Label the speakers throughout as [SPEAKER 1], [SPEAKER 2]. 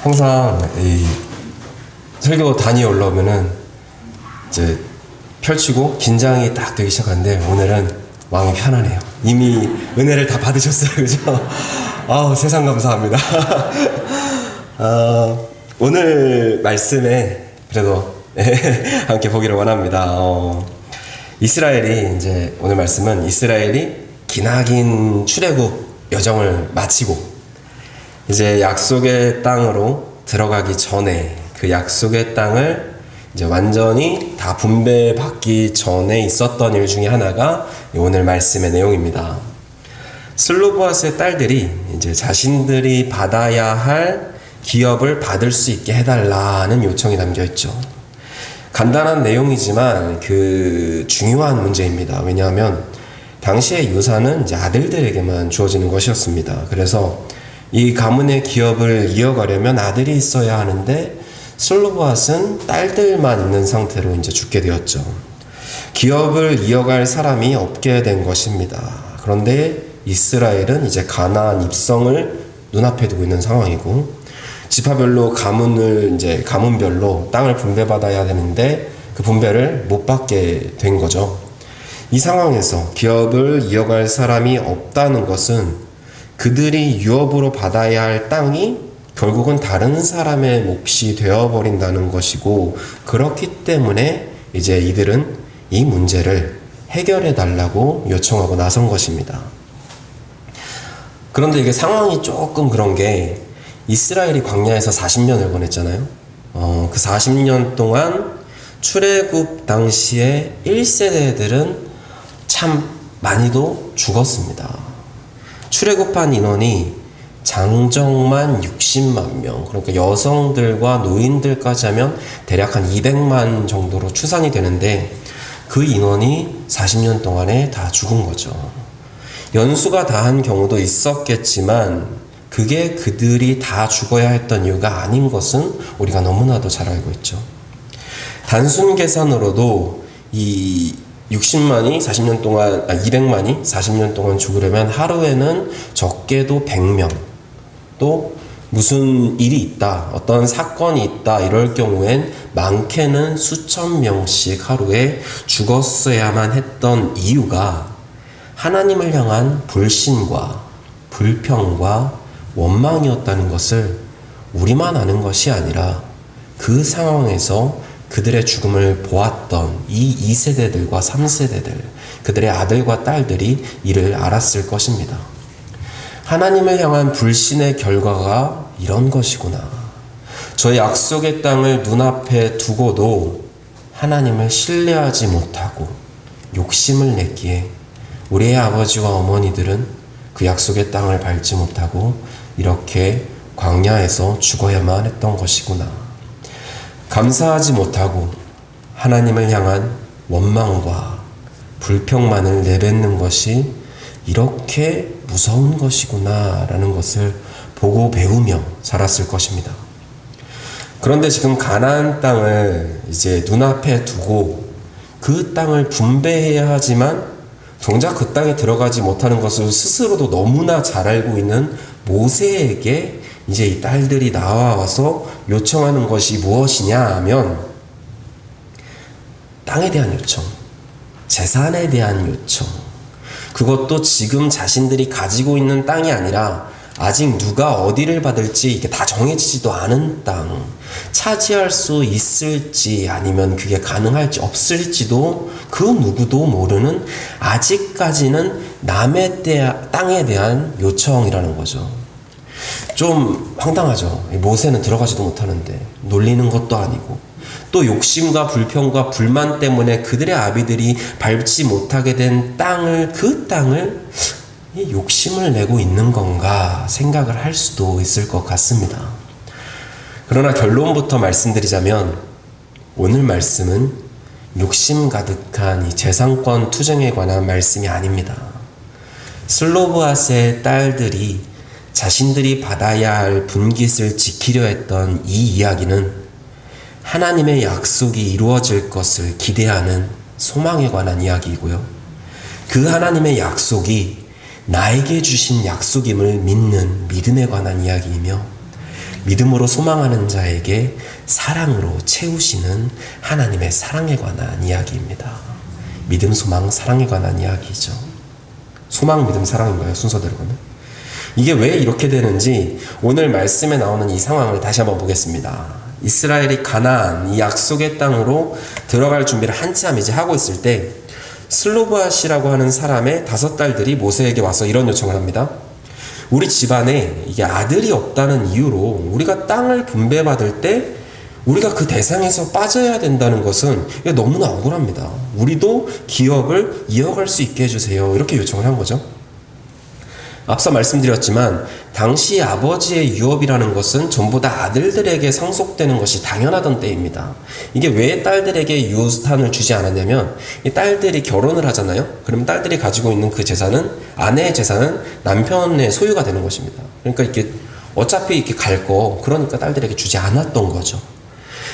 [SPEAKER 1] 항상 이 설교 단위 올라오면은 이제 펼치고 긴장이 딱 되기 시작하는데 오늘은 마음이 편하네요. 이미 은혜를 다 받으셨어요, 그죠? 세상 감사합니다. 오늘 말씀에 그래도 함께 보기를 원합니다. 이스라엘이 이제 오늘 말씀은 이스라엘이 기나긴 출애굽 여정을 마치고 이제 약속의 땅으로 들어가기 전에 그 약속의 땅을 이제 완전히 다 분배받기 전에 있었던 일 중에 하나가 오늘 말씀의 내용입니다. 슬로보아스의 딸들이 이제 자신들이 받아야 할 기업을 받을 수 있게 해달라는 요청이 담겨 있죠. 간단한 내용이지만 그 중요한 문제입니다. 왜냐하면 당시의 유산은 이제 아들들에게만 주어지는 것이었습니다. 그래서 이 가문의 기업을 이어가려면 아들이 있어야 하는데 슬로보아스는 딸들만 있는 상태로 이제 죽게 되었죠. 기업을 이어갈 사람이 없게 된 것입니다. 그런데 이스라엘은 이제 가나안 입성을 눈앞에 두고 있는 상황이고 지파별로 가문별로 땅을 분배받아야 되는데 그 분배를 못 받게 된 거죠. 이 상황에서 기업을 이어갈 사람이 없다는 것은 그들이 유업으로 받아야 할 땅이 결국은 다른 사람의 몫이 되어버린다는 것이고, 그렇기 때문에 이제 이들은 이 문제를 해결해 달라고 요청하고 나선 것입니다. 그런데 이게 상황이 조금 그런 게 이스라엘이 광야에서 40년을 보냈잖아요. 그 40년 동안 출애굽 당시에 1세대들은 참 많이도 죽었습니다. 출애굽한 인원이 장정만 60만 명, 그러니까 여성들과 노인들까지 하면 대략 한 200만 정도로 추산이 되는데 그 인원이 40년 동안에 다 죽은 거죠. 연수가 다한 경우도 있었겠지만 그게 그들이 다 죽어야 했던 이유가 아닌 것은 우리가 너무나도 잘 알고 있죠. 단순 계산으로도 이 60만이 40년 동안, 200만이 40년 동안 죽으려면 하루에는 적게도 100명, 또 무슨 일이 있다, 어떤 사건이 있다, 이럴 경우엔 많게는 수천 명씩 하루에 죽었어야만 했던 이유가 하나님을 향한 불신과 불평과 원망이었다는 것을 우리만 아는 것이 아니라 그 상황에서 그들의 죽음을 보았던 이 2세대들과 3세대들, 그들의 아들과 딸들이 이를 알았을 것입니다. 하나님을 향한 불신의 결과가 이런 것이구나. 저 약속의 땅을 눈앞에 두고도 하나님을 신뢰하지 못하고 욕심을 냈기에 우리의 아버지와 어머니들은 그 약속의 땅을 밟지 못하고 이렇게 광야에서 죽어야만 했던 것이구나. 감사하지 못하고 하나님을 향한 원망과 불평만을 내뱉는 것이 이렇게 무서운 것이구나 라는 것을 보고 배우며 자랐을 것입니다. 그런데 지금 가나안 땅을 이제 눈앞에 두고 그 땅을 분배해야 하지만 정작 그 땅에 들어가지 못하는 것을 스스로도 너무나 잘 알고 있는 모세에게 이제 이 딸들이 나와서 요청하는 것이 무엇이냐 하면 땅에 대한 요청, 재산에 대한 요청, 그것도 지금 자신들이 가지고 있는 땅이 아니라 아직 누가 어디를 받을지 이게 다 정해지지도 않은 땅, 차지할 수 있을지 아니면 그게 가능할지 없을지도 그 누구도 모르는 아직까지는 남의 땅에 대한 요청이라는 거죠. 좀 황당하죠. 모세는 들어가지도 못하는데 놀리는 것도 아니고 또 욕심과 불평과 불만 때문에 그들의 아비들이 밟지 못하게 된 땅을, 그 땅을 욕심을 내고 있는 건가 생각을 할 수도 있을 것 같습니다. 그러나 결론부터 말씀드리자면 오늘 말씀은 욕심 가득한 이 재산권 투쟁에 관한 말씀이 아닙니다. 슬로보아스의 딸들이 자신들이 받아야 할 분깃을 지키려 했던 이 이야기는 하나님의 약속이 이루어질 것을 기대하는 소망에 관한 이야기이고요. 그 하나님의 약속이 나에게 주신 약속임을 믿는 믿음에 관한 이야기이며 믿음으로 소망하는 자에게 사랑으로 채우시는 하나님의 사랑에 관한 이야기입니다. 믿음, 소망, 사랑에 관한 이야기죠. 소망, 믿음, 사랑인가요? 순서대로 가면? 이게 왜 이렇게 되는지 오늘 말씀에 나오는 이 상황을 다시 한번 보겠습니다. 이스라엘이 가나안, 이 약속의 땅으로 들어갈 준비를 한참 이제 하고 있을 때 슬로브핫이라고 하는 사람의 5딸들이 모세에게 와서 이런 요청을 합니다. 우리 집안에 이게 아들이 없다는 이유로 우리가 땅을 분배받을 때 우리가 그 대상에서 빠져야 된다는 것은 너무나 억울합니다. 우리도 기업을 이어갈 수 있게 해주세요. 이렇게 요청을 한 거죠. 앞서 말씀드렸지만 당시 아버지의 유업이라는 것은 전부 다 아들들에게 상속되는 것이 당연하던 때입니다. 이게 왜 딸들에게 유산을 주지 않았냐면 이 딸들이 결혼을 하잖아요. 그러면 딸들이 가지고 있는 그 재산은, 아내의 재산은 남편의 소유가 되는 것입니다. 그러니까 이게 어차피 이렇게 갈 거, 그러니까 딸들에게 주지 않았던 거죠.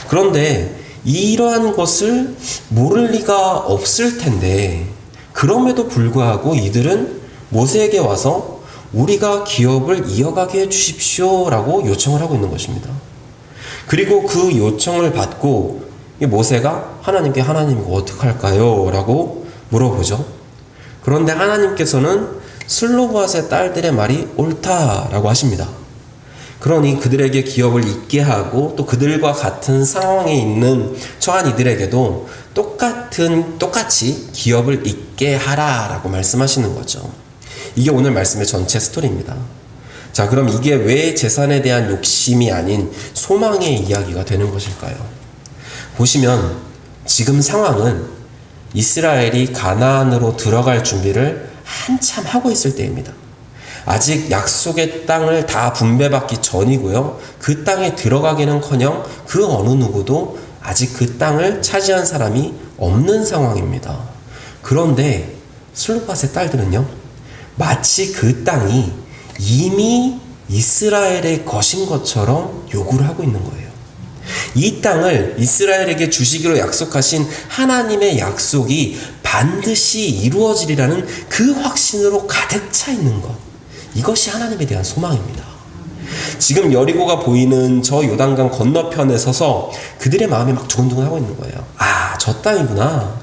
[SPEAKER 1] 그런데 이러한 것을 모를 리가 없을 텐데 그럼에도 불구하고 이들은 모세에게 와서 우리가 기업을 이어가게 해주십시오 라고 요청을 하고 있는 것입니다. 그리고 그 요청을 받고 모세가 하나님께 하나님 이거 어떡할까요? 라고 물어보죠. 그런데 하나님께서는 슬로브핫의 딸들의 말이 옳다라고 하십니다. 그러니 그들에게 기업을 잇게 하고 또 그들과 같은 상황에 있는 처한 이들에게도 똑같이 기업을 잇게 하라라고 말씀하시는 거죠. 이게 오늘 말씀의 전체 스토리입니다. 자, 그럼 이게 왜 재산에 대한 욕심이 아닌 소망의 이야기가 되는 것일까요? 보시면 지금 상황은 이스라엘이 가나안으로 들어갈 준비를 한참 하고 있을 때입니다. 아직 약속의 땅을 다 분배받기 전이고요. 그 땅에 들어가기는커녕 그 어느 누구도 아직 그 땅을 차지한 사람이 없는 상황입니다. 그런데 슬로밧의 딸들은요, 마치 그 땅이 이미 이스라엘의 것인 것처럼 요구를 하고 있는 거예요. 이 땅을 이스라엘에게 주시기로 약속하신 하나님의 약속이 반드시 이루어지리라는 그 확신으로 가득 차 있는 것. 이것이 하나님에 대한 소망입니다. 지금 여리고가 보이는 저 요단강 건너편에 서서 그들의 마음이 막 두근두근하고 있는 거예요. 아, 저 땅이구나.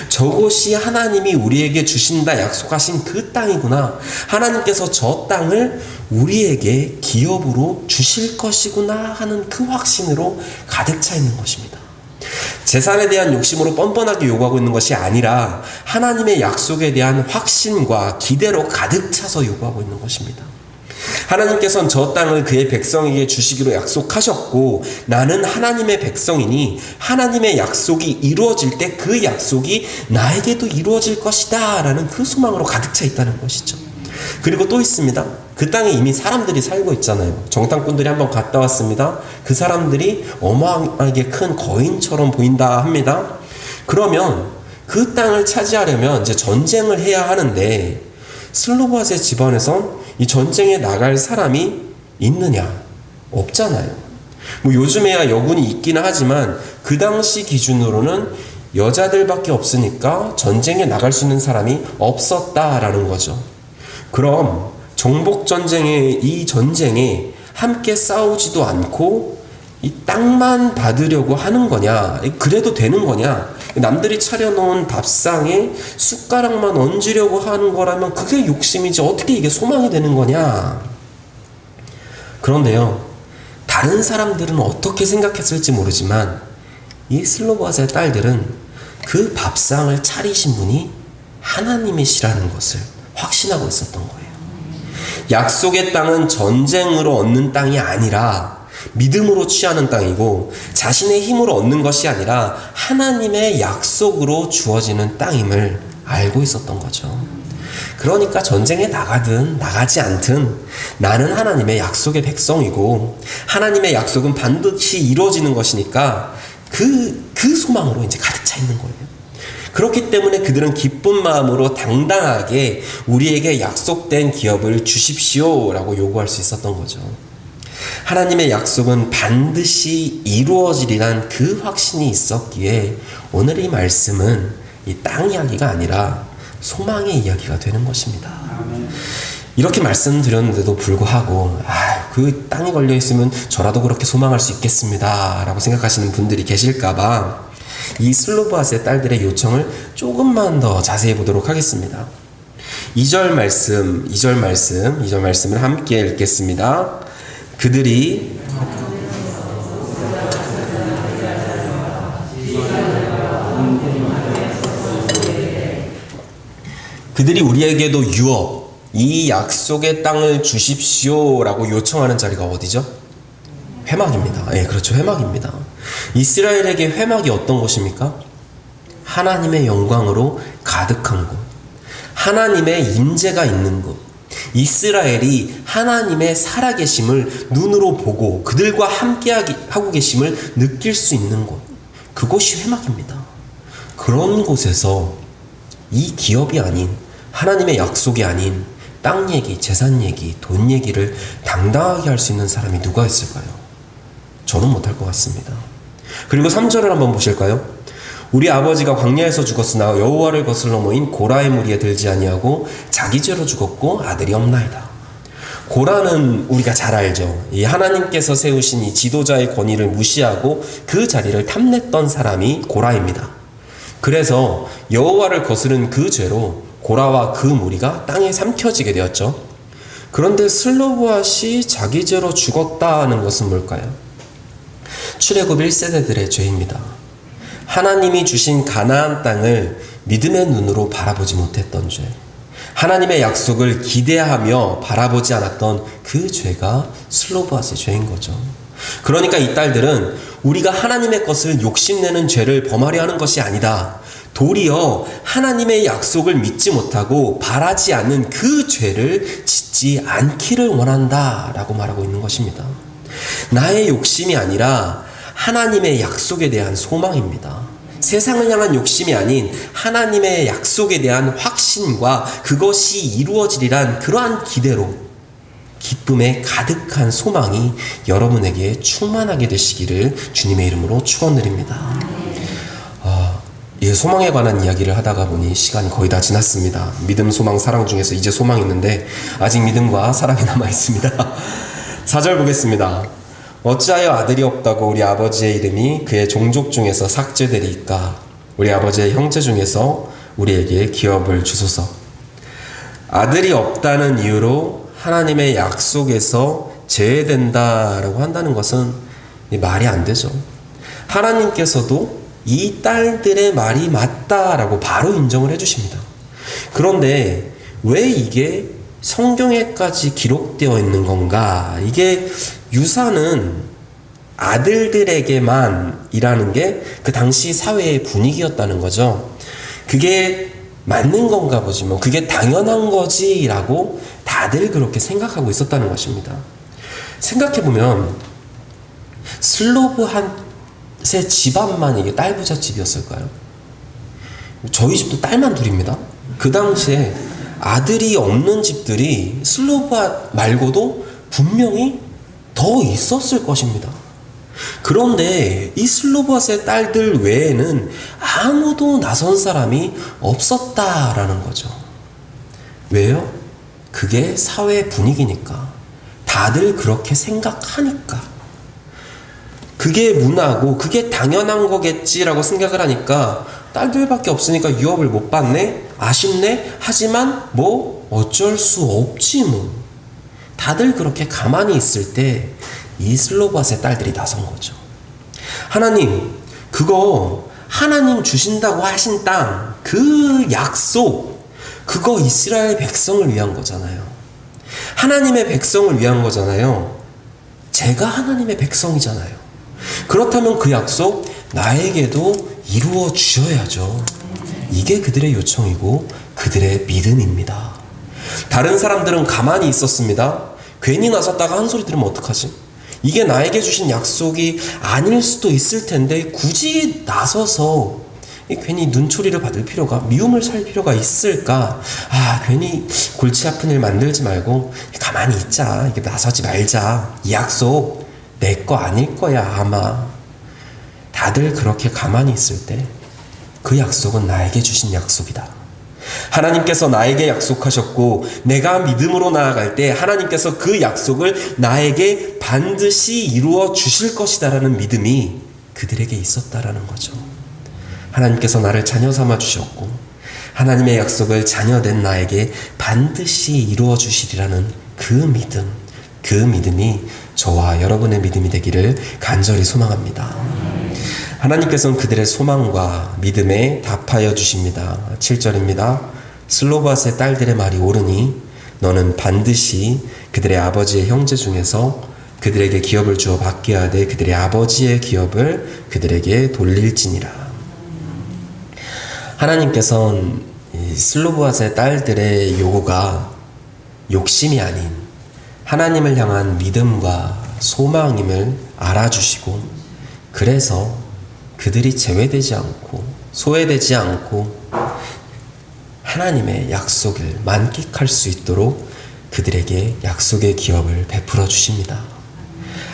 [SPEAKER 1] 저곳이 하나님이 우리에게 주신다 약속하신 그 땅이구나. 하나님께서 저 땅을 우리에게 기업으로 주실 것이구나 하는 그 확신으로 가득 차 있는 것입니다. 재산에 대한 욕심으로 뻔뻔하게 요구하고 있는 것이 아니라 하나님의 약속에 대한 확신과 기대로 가득 차서 요구하고 있는 것입니다. 하나님께서는 저 땅을 그의 백성에게 주시기로 약속하셨고 나는 하나님의 백성이니 하나님의 약속이 이루어질 때 그 약속이 나에게도 이루어질 것이다 라는 그 소망으로 가득 차 있다는 것이죠. 그리고 또 있습니다. 그 땅에 이미 사람들이 살고 있잖아요. 정탐꾼들이 한번 갔다 왔습니다. 그 사람들이 어마어마하게 큰 거인처럼 보인다 합니다. 그러면 그 땅을 차지하려면 이제 전쟁을 해야 하는데 슬로밧의 집안에선 이 전쟁에 나갈 사람이 있느냐? 없잖아요. 뭐 요즘에야 여군이 있기는 하지만 그 당시 기준으로는 여자들밖에 없으니까 전쟁에 나갈 수 있는 사람이 없었다라는 거죠. 그럼 정복전쟁의 이 전쟁에 함께 싸우지도 않고 이 땅만 받으려고 하는 거냐? 그래도 되는 거냐? 남들이 차려놓은 밥상에 숟가락만 얹으려고 하는 거라면 그게 욕심이지 어떻게 이게 소망이 되는 거냐? 그런데요, 다른 사람들은 어떻게 생각했을지 모르지만 이 슬로밧의 딸들은 그 밥상을 차리신 분이 하나님이시라는 것을 확신하고 있었던 거예요. 약속의 땅은 전쟁으로 얻는 땅이 아니라 믿음으로 취하는 땅이고 자신의 힘으로 얻는 것이 아니라 하나님의 약속으로 주어지는 땅임을 알고 있었던 거죠. 그러니까 전쟁에 나가든 나가지 않든 나는 하나님의 약속의 백성이고 하나님의 약속은 반드시 이루어지는 것이니까 그 소망으로 이제 가득 차 있는 거예요. 그렇기 때문에 그들은 기쁜 마음으로 당당하게 우리에게 약속된 기업을 주십시오 라고 요구할 수 있었던 거죠. 하나님의 약속은 반드시 이루어지리란 그 확신이 있었기에 오늘 이 말씀은 이 땅 이야기가 아니라 소망의 이야기가 되는 것입니다. 이렇게 말씀드렸는데도 불구하고 그 땅이 걸려 있으면 저라도 그렇게 소망할 수 있겠습니다 라고 생각하시는 분들이 계실까봐 이 슬로브핫의 딸들의 요청을 조금만 더 자세히 보도록 하겠습니다. 2절 말씀을 함께 읽겠습니다. 그들이 우리에게도 유업, 이 약속의 땅을 주십시오 라고 요청하는 자리가 어디죠? 회막입니다. 예, 그렇죠. 회막입니다. 이스라엘에게 회막이 어떤 곳입니까? 하나님의 영광으로 가득한 곳, 하나님의 임재가 있는 곳, 이스라엘이 하나님의 살아계심을 눈으로 보고 그들과 함께 하고 계심을 느낄 수 있는 곳, 그곳이 회막입니다. 그런 곳에서 이 기업이 아닌, 하나님의 약속이 아닌 땅 얘기, 재산 얘기, 돈 얘기를 당당하게 할 수 있는 사람이 누가 있을까요? 저는 못할 것 같습니다. 그리고 3절을 한번 보실까요? 우리 아버지가 광야에서 죽었으나 여호와를 거슬러 모인 고라의 무리에 들지 아니하고 자기 죄로 죽었고 아들이 없나이다. 고라는 우리가 잘 알죠. 이 하나님께서 세우신 이 지도자의 권위를 무시하고 그 자리를 탐냈던 사람이 고라입니다. 그래서 여호와를 거스른 그 죄로 고라와 그 무리가 땅에 삼켜지게 되었죠. 그런데 슬로브핫이 자기 죄로 죽었다는 것은 뭘까요? 출애굽 1세대들의 죄입니다. 하나님이 주신 가나안 땅을 믿음의 눈으로 바라보지 못했던 죄, 하나님의 약속을 기대하며 바라보지 않았던 그 죄가 슬로브핫의 죄인 거죠. 그러니까 이 딸들은 우리가 하나님의 것을 욕심내는 죄를 범하려 하는 것이 아니다, 도리어 하나님의 약속을 믿지 못하고 바라지 않는 그 죄를 짓지 않기를 원한다 라고 말하고 있는 것입니다. 나의 욕심이 아니라 하나님의 약속에 대한 소망입니다. 세상을 향한 욕심이 아닌 하나님의 약속에 대한 확신과 그것이 이루어지리란 그러한 기대로 기쁨에 가득한 소망이 여러분에게 충만하게 되시기를 주님의 이름으로 축원드립니다. 이 소망에 관한 이야기를 하다가 보니 시간이 거의 다 지났습니다. 믿음, 소망, 사랑 중에서 이제 소망이 있는데 아직 믿음과 사랑이 남아 있습니다. 4절 보겠습니다. 어찌하여 아들이 없다고 우리 아버지의 이름이 그의 종족 중에서 삭제되리이까? 우리 아버지의 형제 중에서 우리에게 기업을 주소서. 아들이 없다는 이유로 하나님의 약속에서 제외된다라고 한다는 것은 말이 안 되죠. 하나님께서도 이 딸들의 말이 맞다라고 바로 인정을 해주십니다. 그런데 왜 이게 성경에까지 기록되어 있는 건가? 이게 유산은 아들들에게만 이라는 게 그 당시 사회의 분위기였다는 거죠. 그게 맞는 건가 보지, 뭐 그게 당연한 거지 라고 다들 그렇게 생각하고 있었다는 것입니다. 생각해보면 슬로브핫의 집안만 이게 딸 부자 집이었을까요? 저희 집도 딸만 둘입니다. 그 당시에 아들이 없는 집들이 슬로브핫 말고도 분명히 더 있었을 것입니다. 그런데 이 슬로브핫의 딸들 외에는 아무도 나선 사람이 없었다라는 거죠. 왜요? 그게 사회 분위기니까. 다들 그렇게 생각하니까. 그게 문화고 그게 당연한 거겠지라고 생각을 하니까 딸들밖에 없으니까 유업을 못 받네? 아쉽네? 하지만 뭐 어쩔 수 없지 뭐. 다들 그렇게 가만히 있을 때 이 슬로브핫의 딸들이 나선 거죠. 하나님, 그거 하나님 주신다고 하신 땅, 그 약속, 그거 이스라엘 백성을 위한 거잖아요. 하나님의 백성을 위한 거잖아요. 제가 하나님의 백성이잖아요. 그렇다면 그 약속 나에게도 이루어 주셔야죠. 이게 그들의 요청이고 그들의 믿음입니다. 다른 사람들은 가만히 있었습니다. 괜히 나섰다가 한 소리 들으면 어떡하지? 이게 나에게 주신 약속이 아닐 수도 있을 텐데 굳이 나서서 괜히 눈초리를 받을 필요가, 미움을 살 필요가 있을까? 괜히 골치 아픈 일 만들지 말고 가만히 있자. 이게 나서지 말자. 이 약속 내 거 아닐 거야 아마. 다들 그렇게 가만히 있을 때 그 약속은 나에게 주신 약속이다. 하나님께서 나에게 약속하셨고 내가 믿음으로 나아갈 때 하나님께서 그 약속을 나에게 반드시 이루어 주실 것이다라는 믿음이 그들에게 있었다라는 거죠. 하나님께서 나를 자녀 삼아 주셨고 하나님의 약속을 자녀된 나에게 반드시 이루어 주시리라는 그 믿음이 저와 여러분의 믿음이 되기를 간절히 소망합니다. 하나님께서는 그들의 소망과 믿음에 답하여 주십니다. 7절입니다. 슬로바스의 딸들의 말이 옳으니 너는 반드시 그들의 아버지의 형제 중에서 그들에게 기업을 주어 받게 하되 그들의 아버지의 기업을 그들에게 돌릴지니라. 하나님께서는 슬로바스의 딸들의 요구가 욕심이 아닌 하나님을 향한 믿음과 소망임을 알아주시고 그래서 그들이 제외되지 않고 소외되지 않고 하나님의 약속을 만끽할 수 있도록 그들에게 약속의 기업을 베풀어 주십니다.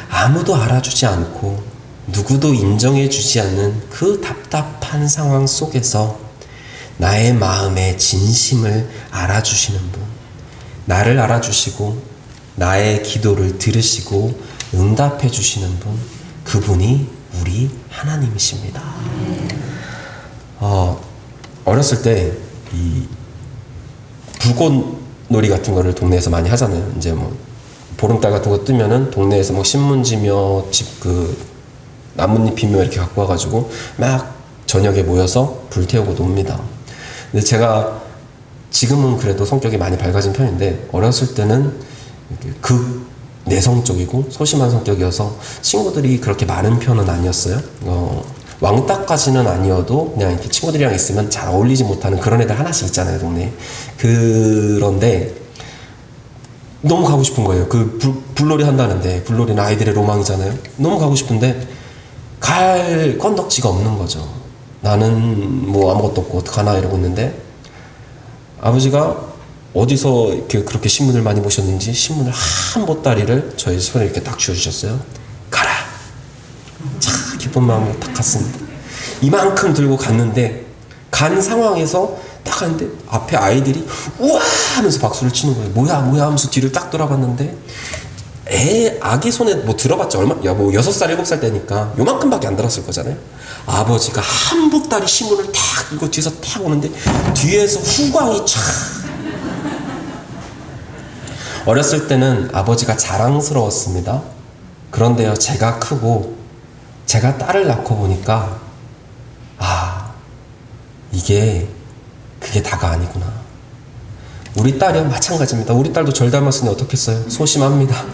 [SPEAKER 1] 아무도 알아주지 않고 누구도 인정해 주지 않는 그 답답한 상황 속에서 나의 마음의 진심을 알아주시는 분, 나를 알아주시고 나의 기도를 들으시고 응답해 주시는 분, 그분이 우리 하나님이십니다. 어렸을 때 이 불꽃놀이 같은 거를 동네에서 많이 하잖아요. 이제 뭐 보름달 같은 거 뜨면은 동네에서 막 신문지며 집 그 나뭇잎이며 이렇게 갖고 와가지고 막 저녁에 모여서 불 태우고 놉니다. 근데 제가 지금은 그래도 성격이 많이 밝아진 편인데 어렸을 때는 극 내성적이고 소심한 성격이어서 친구들이 그렇게 많은 편은 아니었어요. 왕따까지는 아니어도 그냥 이렇게 친구들이랑 있으면 잘 어울리지 못하는 그런 애들 하나씩 있잖아요, 동네에. 그런데 너무 가고 싶은 거예요. 그 불놀이 한다는데, 불놀이는 아이들의 로망이잖아요. 너무 가고 싶은데 갈 건덕지가 없는 거죠. 나는 뭐 아무것도 없고 어떡하나 이러고 있는데 아버지가 어디서 이렇게 그렇게 신문을 많이 보셨는지 신문을 한 보따리를 저희 손에 이렇게 딱 쥐어주셨어요. 가라! 참 기쁜 마음으로 딱 갔습니다. 이만큼 들고 갔는데 간 상황에서 딱 갔는데 앞에 아이들이 우와 하면서 박수를 치는 거예요. 뭐야 하면서 뒤를 딱 돌아봤는데 아기 손에 뭐 들어봤자 뭐 6살 7살 때니까 요만큼밖에 안 들었을 거잖아요. 아버지가 한 보따리 신문을 탁 이거 뒤에서 탁 오는데 뒤에서 후광이 촥. 어렸을 때는 아버지가 자랑스러웠습니다. 그런데요, 제가 크고 제가 딸을 낳고 보니까 그게 다가 아니구나. 우리 딸이요, 마찬가지입니다. 우리 딸도 절 닮았으니 어떻겠어요? 소심합니다.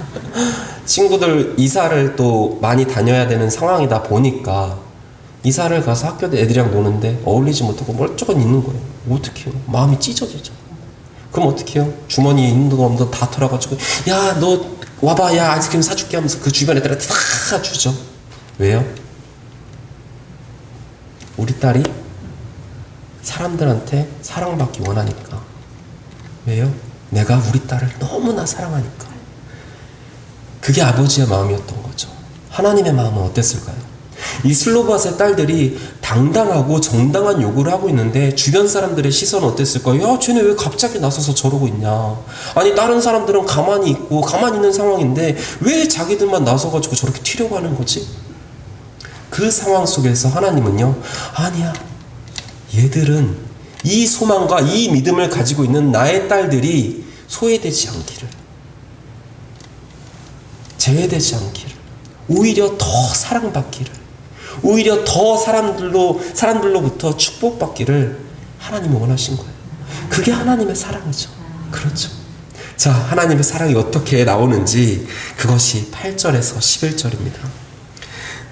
[SPEAKER 1] 친구들 이사를 또 많이 다녀야 되는 상황이다 보니까 이사를 가서 학교 애들이랑 노는데 어울리지 못하고 멀쩡한 있는 거예요. 어떡해요? 마음이 찢어지죠. 그럼 어떡해요? 주머니에 있는 돈 없는 돈 다 털어가지고 야 너 와봐 야 아이스크림 사줄게 하면서 그 주변 애들한테 다 주죠. 왜요? 우리 딸이 사람들한테 사랑받기 원하니까. 왜요? 내가 우리 딸을 너무나 사랑하니까. 그게 아버지의 마음이었던 거죠. 하나님의 마음은 어땠을까요? 이 슬로바스의 딸들이 당당하고 정당한 요구를 하고 있는데 주변 사람들의 시선은 어땠을까요? 야, 쟤네 왜 갑자기 나서서 저러고 있냐? 아니 다른 사람들은 가만히 있고 가만히 있는 상황인데 왜 자기들만 나서가지고 저렇게 튀려고 하는 거지? 그 상황 속에서 하나님은요, 아니야, 얘들은 이 소망과 이 믿음을 가지고 있는 나의 딸들이 소외되지 않기를, 제외되지 않기를, 오히려 더 사랑받기를, 오히려 더 사람들로부터 축복받기를 하나님이 원하신 거예요. 그게 하나님의 사랑이죠. 그렇죠. 자, 하나님의 사랑이 어떻게 나오는지 그것이 8절에서 11절입니다.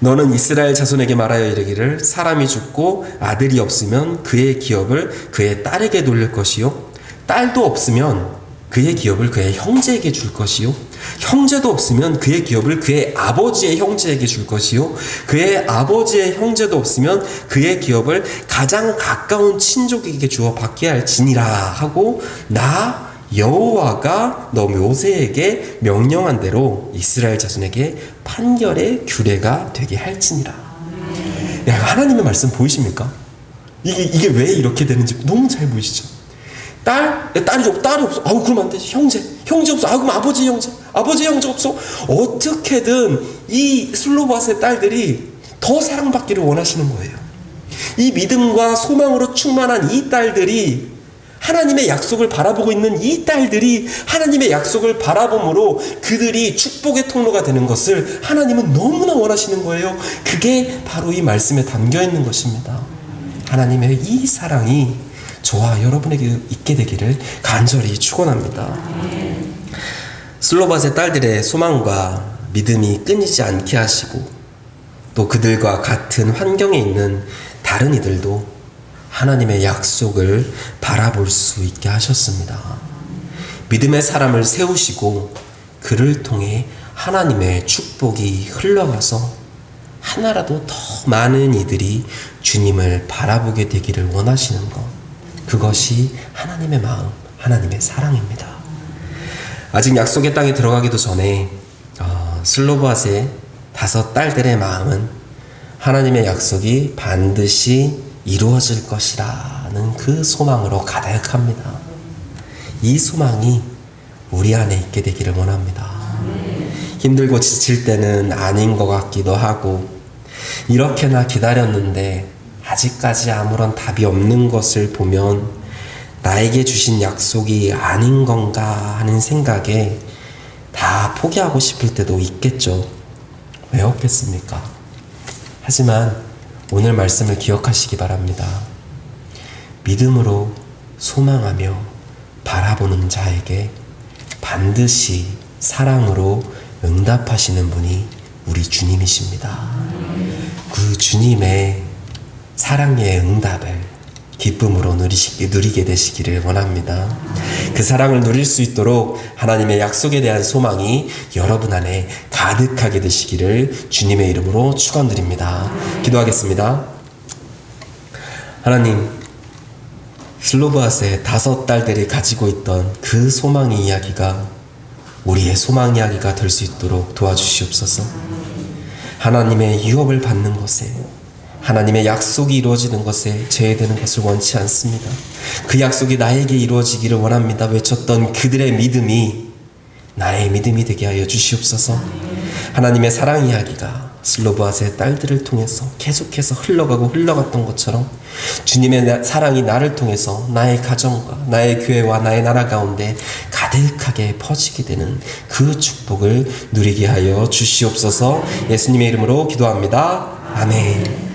[SPEAKER 1] 너는 이스라엘 자손에게 말하여 이르기를 사람이 죽고 아들이 없으면 그의 기업을 그의 딸에게 돌릴 것이요 딸도 없으면 그의 기업을 그의 형제에게 줄 것이요 형제도 없으면 그의 기업을 그의 아버지의 형제에게 줄 것이요 그의 아버지의 형제도 없으면 그의 기업을 가장 가까운 친족에게 주어 받게 할지니라 하고 나 여호와가 너 모세에게 명령한 대로 이스라엘 자손에게 판결의 규례가 되게 할지니라. 야, 하나님의 말씀 보이십니까? 이게 왜 이렇게 되는지 너무 잘 보이시죠? 딸이 없어. 딸이 없어. 아우, 그러면 안 되지. 형제 없어. 아, 그럼 아버지 형제 없어. 어떻게든 이 슬로바스의 딸들이 더 사랑받기를 원하시는 거예요. 이 믿음과 소망으로 충만한 이 딸들이, 하나님의 약속을 바라보고 있는 이 딸들이 하나님의 약속을 바라봄으로 그들이 축복의 통로가 되는 것을 하나님은 너무나 원하시는 거예요. 그게 바로 이 말씀에 담겨 있는 것입니다. 하나님의 이 사랑이 저와 여러분에게 있게 되기를 간절히 축원합니다. 슬로바스의 딸들의 소망과 믿음이 끊이지 않게 하시고, 또 그들과 같은 환경에 있는 다른 이들도 하나님의 약속을 바라볼 수 있게 하셨습니다. 믿음의 사람을 세우시고 그를 통해 하나님의 축복이 흘러가서 하나라도 더 많은 이들이 주님을 바라보게 되기를 원하시는 것, 그것이 하나님의 마음, 하나님의 사랑입니다. 아직 약속의 땅에 들어가기도 전에 슬로바스의 5 딸들의 마음은 하나님의 약속이 반드시 이루어질 것이라는 그 소망으로 가득합니다. 이 소망이 우리 안에 있게 되기를 원합니다. 힘들고 지칠 때는 아닌 것 같기도 하고, 이렇게나 기다렸는데 아직까지 아무런 답이 없는 것을 보면 나에게 주신 약속이 아닌 건가 하는 생각에 다 포기하고 싶을 때도 있겠죠. 왜 없겠습니까? 하지만 오늘 말씀을 기억하시기 바랍니다. 믿음으로 소망하며 바라보는 자에게 반드시 사랑으로 응답하시는 분이 우리 주님이십니다. 그 주님의 사랑의 응답을 기쁨으로 누리게 되시기를 원합니다. 그 사랑을 누릴 수 있도록 하나님의 약속에 대한 소망이 여러분 안에 가득하게 되시기를 주님의 이름으로 축원드립니다. 기도하겠습니다. 하나님, 슬로바스의 5 딸들이 가지고 있던 그 소망의 이야기가 우리의 소망 이야기가 될 수 있도록 도와주시옵소서. 하나님의 유업을 받는 것에, 하나님의 약속이 이루어지는 것에 제외되는 것을 원치 않습니다. 그 약속이 나에게 이루어지기를 원합니다. 외쳤던 그들의 믿음이 나의 믿음이 되게 하여 주시옵소서. 하나님의 사랑 이야기가 슬로바스의 딸들을 통해서 계속해서 흘러갔던 것처럼 주님의 사랑이 나를 통해서 나의 가정과 나의 교회와 나의 나라 가운데 가득하게 퍼지게 되는 그 축복을 누리게 하여 주시옵소서. 예수님의 이름으로 기도합니다. 아멘.